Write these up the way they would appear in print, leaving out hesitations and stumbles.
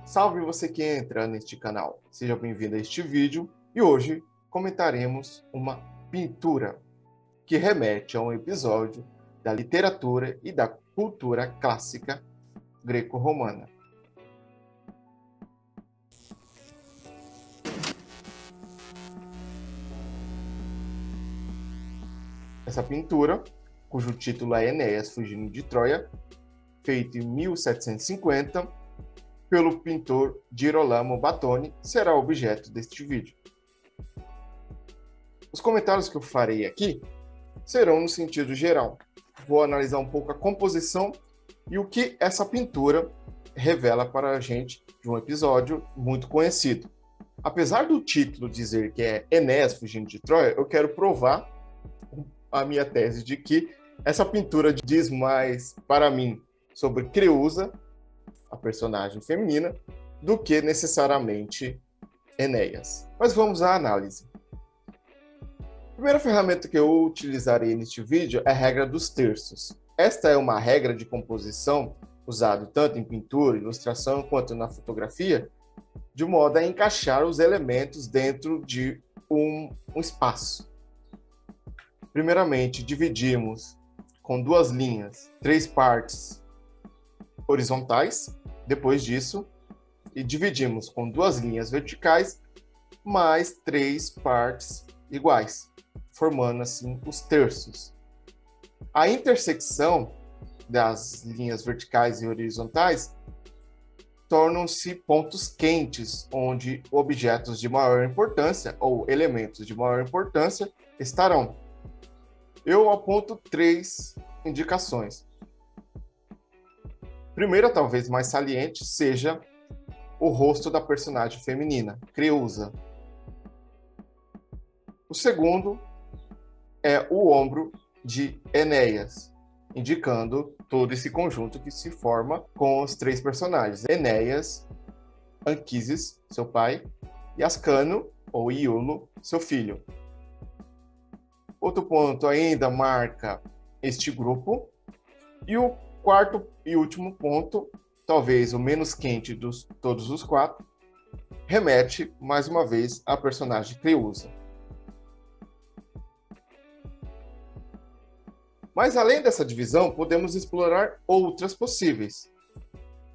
Salve você que entra neste canal, seja bem-vindo a este vídeo e hoje comentaremos uma pintura que remete a um episódio da literatura e da cultura clássica greco-romana. Essa pintura, cujo título é Enéas Fugindo de Troia, feito em 1750, pelo pintor Girolamo Battoni, será objeto deste vídeo. Os comentários que eu farei aqui serão no sentido geral. Vou analisar um pouco a composição e o que essa pintura revela para a gente de um episódio muito conhecido. Apesar do título dizer que é Enéas Fugindo de Troia, eu quero provar a minha tese de que essa pintura diz mais para mim sobre Creusa, a personagem feminina, do que necessariamente Enéas. Mas vamos à análise. A primeira ferramenta que eu utilizarei neste vídeo é a regra dos terços. Esta é uma regra de composição usada tanto em pintura, ilustração, quanto na fotografia, de modo a encaixar os elementos dentro de um espaço. Primeiramente, dividimos com duas linhas, três partes horizontais. Depois disso, dividimos com duas linhas verticais, mais três partes iguais, formando assim os terços. A intersecção das linhas verticais e horizontais tornam-se pontos quentes, onde objetos de maior importância ou elementos de maior importância estarão. Eu aponto três indicações. Primeira, talvez mais saliente, seja o rosto da personagem feminina, Creusa. O segundo é o ombro de Enéas, indicando todo esse conjunto que se forma com os três personagens, Enéas, Anquises, seu pai, e Ascano, ou Iulo, seu filho. Outro ponto ainda marca este grupo. E o quarto e último ponto, talvez o menos quente de todos os quatro, remete mais uma vez à personagem Creusa. Mas além dessa divisão, podemos explorar outras possíveis.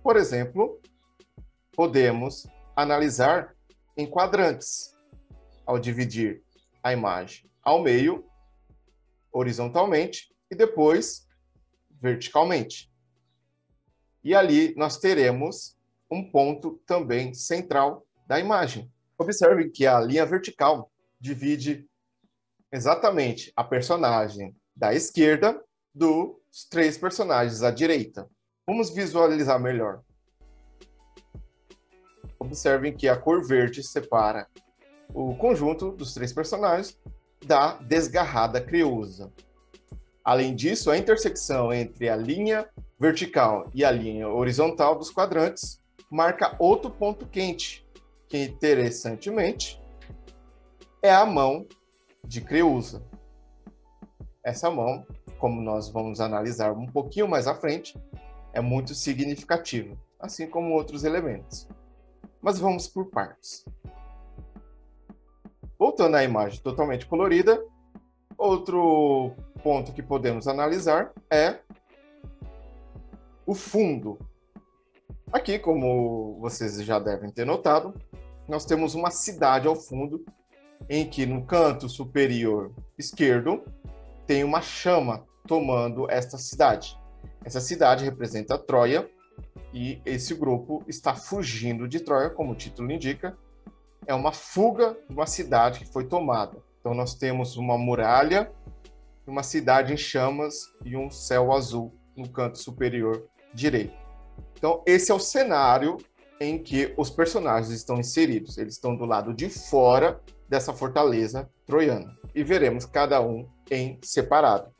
Por exemplo, podemos analisar em quadrantes, ao dividir a imagem ao meio, horizontalmente, e depois verticalmente. E ali nós teremos um ponto também central da imagem. Observem que a linha vertical divide exatamente a personagem da esquerda dos três personagens à direita. Vamos visualizar melhor. Observem que a cor verde separa o conjunto dos três personagens da desgarrada Creusa. Além disso, a intersecção entre a linha vertical e a linha horizontal dos quadrantes marca outro ponto quente, que interessantemente é a mão de Creusa. Essa mão, como nós vamos analisar um pouquinho mais à frente, é muito significativa, assim como outros elementos. Mas vamos por partes. Voltando à imagem totalmente colorida, outro ponto que podemos analisar é o fundo. Aqui, como vocês já devem ter notado, nós temos uma cidade ao fundo, em que no canto superior esquerdo tem uma chama tomando esta cidade. Essa cidade representa Troia e esse grupo está fugindo de Troia, como o título indica. É uma fuga de uma cidade que foi tomada. Então nós temos uma muralha, uma cidade em chamas e um céu azul no canto superior direito. Então esse é o cenário em que os personagens estão inseridos. Eles estão do lado de fora dessa fortaleza troiana. E veremos cada um em separado.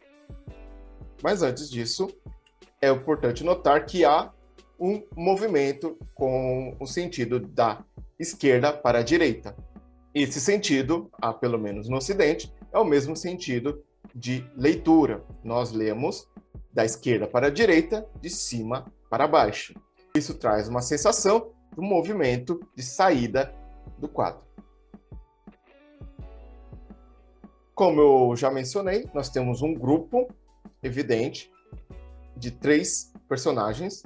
Mas antes disso, é importante notar que há um movimento com o sentido da esquerda para a direita. Esse sentido, pelo menos no Ocidente, é o mesmo sentido de leitura. Nós lemos da esquerda para a direita, de cima para baixo. Isso traz uma sensação do movimento de saída do quadro. Como eu já mencionei, nós temos um grupo evidente de 3 personagens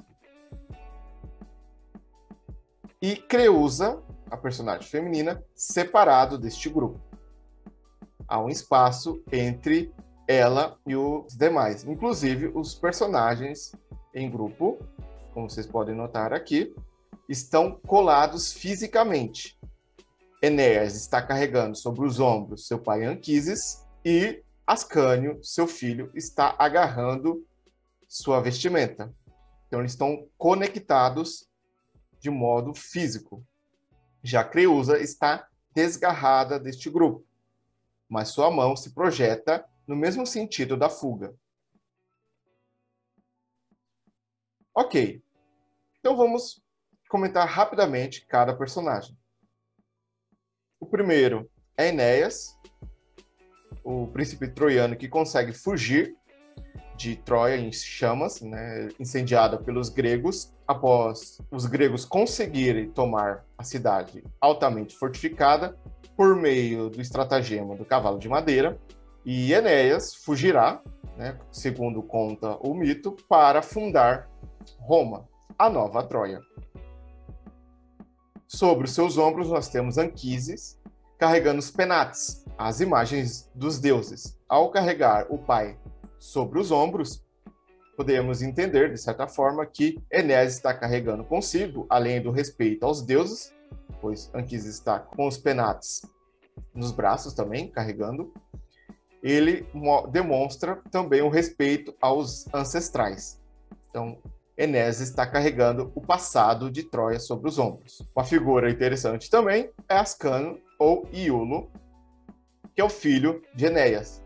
e Creusa, a personagem feminina, separado deste grupo. Há um espaço entre ela e os demais, inclusive os personagens em grupo, como vocês podem notar aqui, estão colados fisicamente. Enéas está carregando sobre os ombros seu pai Anquises e Ascânio, seu filho, está agarrando sua vestimenta. Então, eles estão conectados de modo físico. Já Creusa está desgarrada deste grupo, mas sua mão se projeta no mesmo sentido da fuga. Ok. Então, vamos comentar rapidamente cada personagem. O primeiro é Enéas, o príncipe troiano que consegue fugir de Troia em chamas, né, incendiada pelos gregos, após os gregos conseguirem tomar a cidade altamente fortificada por meio do estratagema do cavalo de madeira, e Enéas fugirá, né, segundo conta o mito, para fundar Roma, a nova Troia. Sobre os seus ombros, nós temos Anquises, carregando os penates, as imagens dos deuses. Ao carregar o pai sobre os ombros, podemos entender, de certa forma, que Enéas está carregando consigo, além do respeito aos deuses, pois Anquises está com os penates nos braços também, carregando, ele demonstra também o respeito aos ancestrais. Então, Enéas está carregando o passado de Troia sobre os ombros. Uma figura interessante também é Ascânio, ou Iulo, que é o filho de Enéas,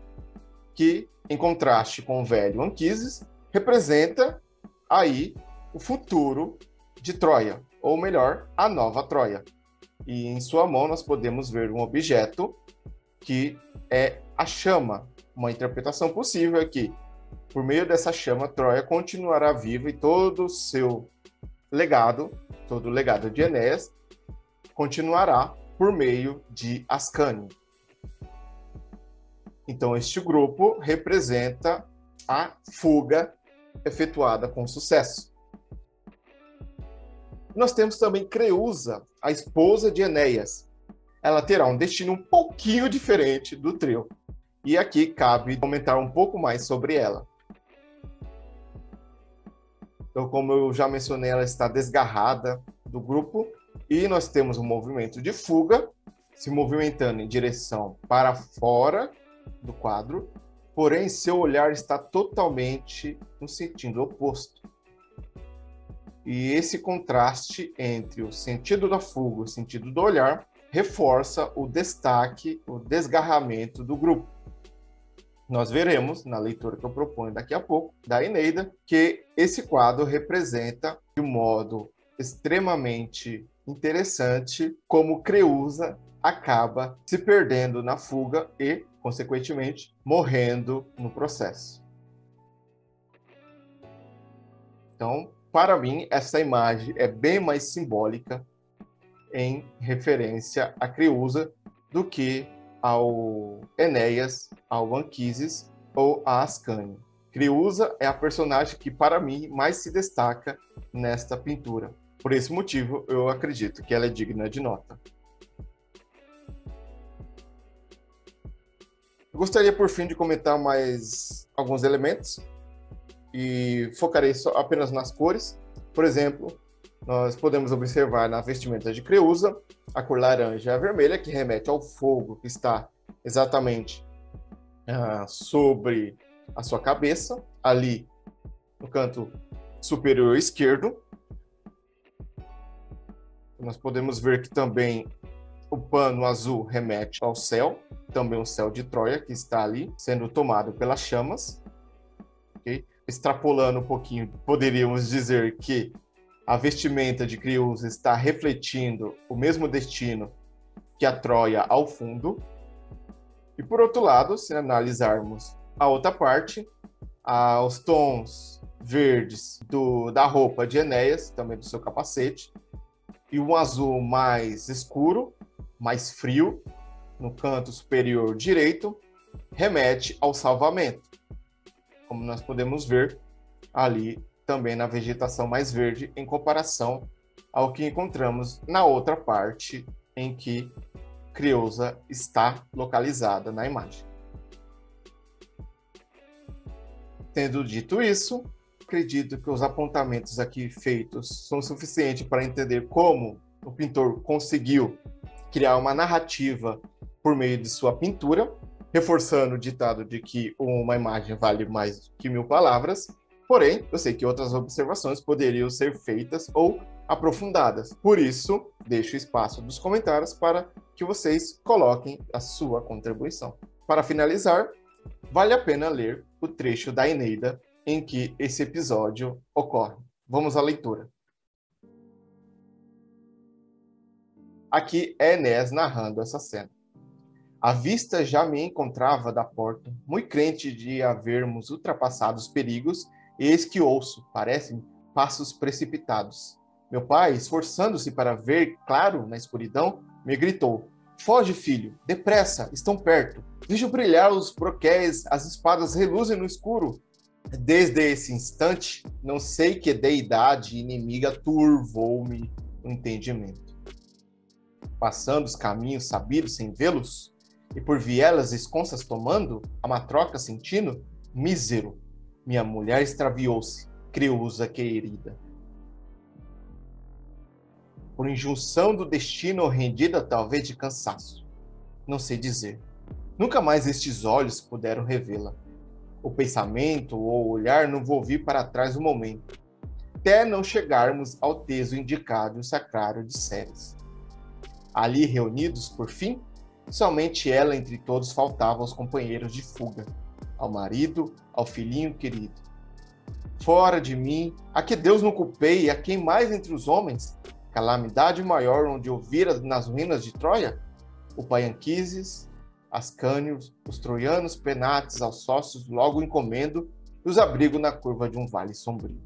que, em contraste com o velho Anquises, representa aí o futuro de Troia, ou melhor, a nova Troia. E em sua mão nós podemos ver um objeto que é a chama. Uma interpretação possível é que, por meio dessa chama, Troia continuará viva e todo o seu legado, todo o legado de Enéas, continuará por meio de Ascânio. Então, este grupo representa a fuga efetuada com sucesso. Nós temos também Creusa, a esposa de Enéas. Ela terá um destino um pouquinho diferente do trio. E aqui cabe comentar um pouco mais sobre ela. Então, como eu já mencionei, ela está desgarrada do grupo e nós temos um movimento de fuga, se movimentando em direção para fora do quadro, porém seu olhar está totalmente no sentido oposto. E esse contraste entre o sentido da fuga e o sentido do olhar reforça o destaque, o desgarramento do grupo. Nós veremos, na leitura que eu proponho daqui a pouco, da Eneida, que esse quadro representa, de um modo extremamente interessante, como Creusa acaba se perdendo na fuga e, consequentemente, morrendo no processo. Então, para mim, essa imagem é bem mais simbólica em referência a Creusa do que ao Enéas, ao Anquises ou a Ascânio. Creusa é a personagem que, para mim, mais se destaca nesta pintura. Por esse motivo, eu acredito que ela é digna de nota. Eu gostaria, por fim, de comentar mais alguns elementos e focarei apenas nas cores. Por exemplo, nós podemos observar na vestimenta de Creusa a cor laranja e a vermelha, que remete ao fogo que está exatamente sobre a sua cabeça, ali no canto superior esquerdo. Nós podemos ver que também o pano azul remete ao céu, também o céu de Troia, que está ali, sendo tomado pelas chamas. Okay? Extrapolando um pouquinho, poderíamos dizer que a vestimenta de Creusa está refletindo o mesmo destino que a Troia ao fundo. E por outro lado, se analisarmos a outra parte, os tons verdes da roupa de Enéas, também do seu capacete, e um azul mais escuro, mais frio, no canto superior direito, remete ao salvamento, como nós podemos ver ali também na vegetação mais verde, em comparação ao que encontramos na outra parte em que Creusa está localizada na imagem. Tendo dito isso, acredito que os apontamentos aqui feitos são suficientes para entender como o pintor conseguiu criar uma narrativa por meio de sua pintura, reforçando o ditado de que uma imagem vale mais que 1000 palavras. Porém, eu sei que outras observações poderiam ser feitas ou aprofundadas. Por isso, deixo espaço dos comentários para que vocês coloquem a sua contribuição. Para finalizar, vale a pena ler o trecho da Eneida em que esse episódio ocorre. Vamos à leitura. Aqui é Enéas narrando essa cena. À vista já me encontrava da porta, muito crente de havermos ultrapassado os perigos, e eis que ouço, parecem, passos precipitados. Meu pai, esforçando-se para ver claro na escuridão, me gritou: "Foge, filho, depressa, estão perto. Vejo brilhar os broquéis, as espadas reluzem no escuro." Desde esse instante, não sei que deidade inimiga turvou-me o entendimento. Passando os caminhos sabidos sem vê-los, e por vielas esconsas tomando, a matroca sentindo, mísero, minha mulher extraviou-se, Creusa querida. Por injunção do destino rendida talvez de cansaço, não sei dizer. Nunca mais estes olhos puderam revê-la. O pensamento ou o olhar não volvi para trás um momento, até não chegarmos ao teso indicado no sacrário de Ceres. Ali reunidos, por fim, somente ela entre todos faltava aos companheiros de fuga, ao marido, ao filhinho querido. Fora de mim, a que Deus não culpei, a quem mais entre os homens, calamidade maior onde ouvira nas ruínas de Troia? O pai Anquises, Ascânios, os troianos penates aos sócios logo encomendo, e os abrigo na curva de um vale sombrio.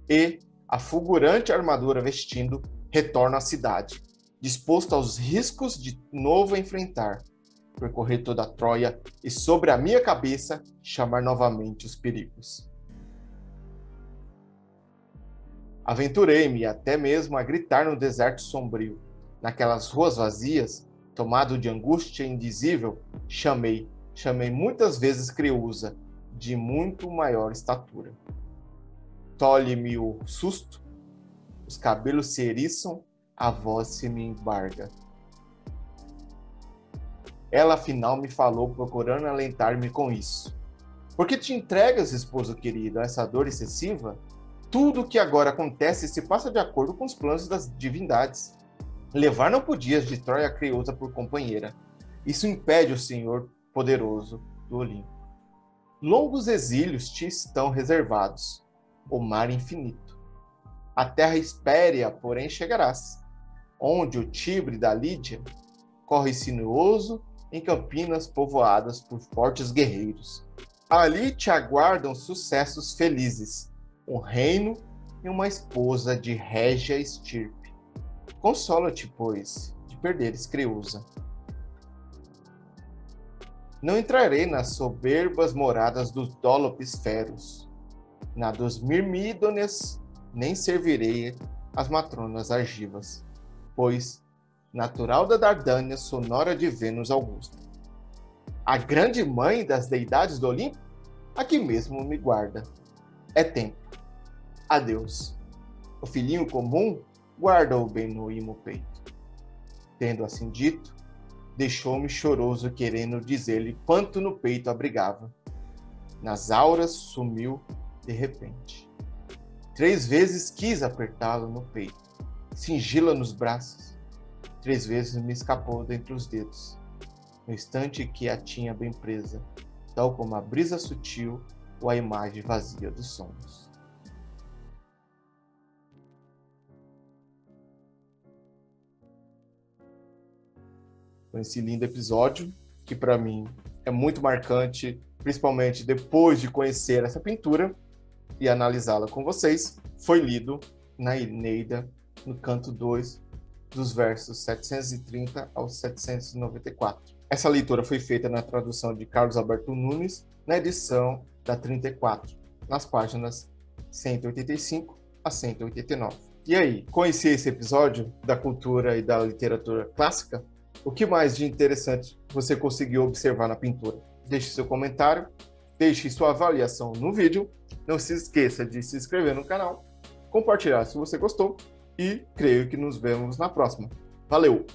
E, a fulgurante armadura vestindo, retorno à cidade, disposto aos riscos de novo enfrentar, percorrer toda a Troia e sobre a minha cabeça chamar novamente os perigos. Aventurei-me até mesmo a gritar no deserto sombrio, naquelas ruas vazias, tomado de angústia indizível, chamei muitas vezes Creusa, de muito maior estatura. Tolhe-me o susto, os cabelos se eriçam, a voz se me embarga. Ela afinal me falou, procurando alentar-me com isso. Por que te entregas, esposo querido, a essa dor excessiva? Tudo o que agora acontece se passa de acordo com os planos das divindades. Levar não podias de Troia a Creusa por companheira. Isso impede o Senhor poderoso do Olimpo. Longos exílios te estão reservados, o mar infinito. A terra espérea, porém, chegarás, onde o Tibre da Lídia corre sinuoso em campinas povoadas por fortes guerreiros. Ali te aguardam sucessos felizes, um reino e uma esposa de régia estirpe. Consola-te, pois, de perderes Creusa. Não entrarei nas soberbas moradas dos Dólopes feros, na dos Mirmídones, nem servirei as matronas argivas, pois, natural da Dardânia, sonora de Vênus Augusta, a grande mãe das deidades do Olimpo, aqui mesmo me guarda. É tempo. Adeus. O filhinho comum guarda-o bem no imo peito. Tendo assim dito, deixou-me choroso, querendo dizer-lhe quanto no peito abrigava. Nas auras sumiu de repente. 3 vezes quis apertá-lo no peito, cingi-la nos braços. 3 vezes me escapou dentre os dedos, no instante que a tinha bem presa, tal como a brisa sutil ou a imagem vazia dos sonhos. Com esse lindo episódio, que para mim é muito marcante, principalmente depois de conhecer essa pintura e analisá-la com vocês, foi lido na Eneida, no canto 2, dos versos 730 ao 794. Essa leitura foi feita na tradução de Carlos Alberto Nunes, na edição da 34, nas páginas 185 a 189. E aí, conheci esse episódio da cultura e da literatura clássica? O que mais de interessante você conseguiu observar na pintura? Deixe seu comentário, deixe sua avaliação no vídeo, não se esqueça de se inscrever no canal, compartilhar se você gostou e creio que nos vemos na próxima. Valeu!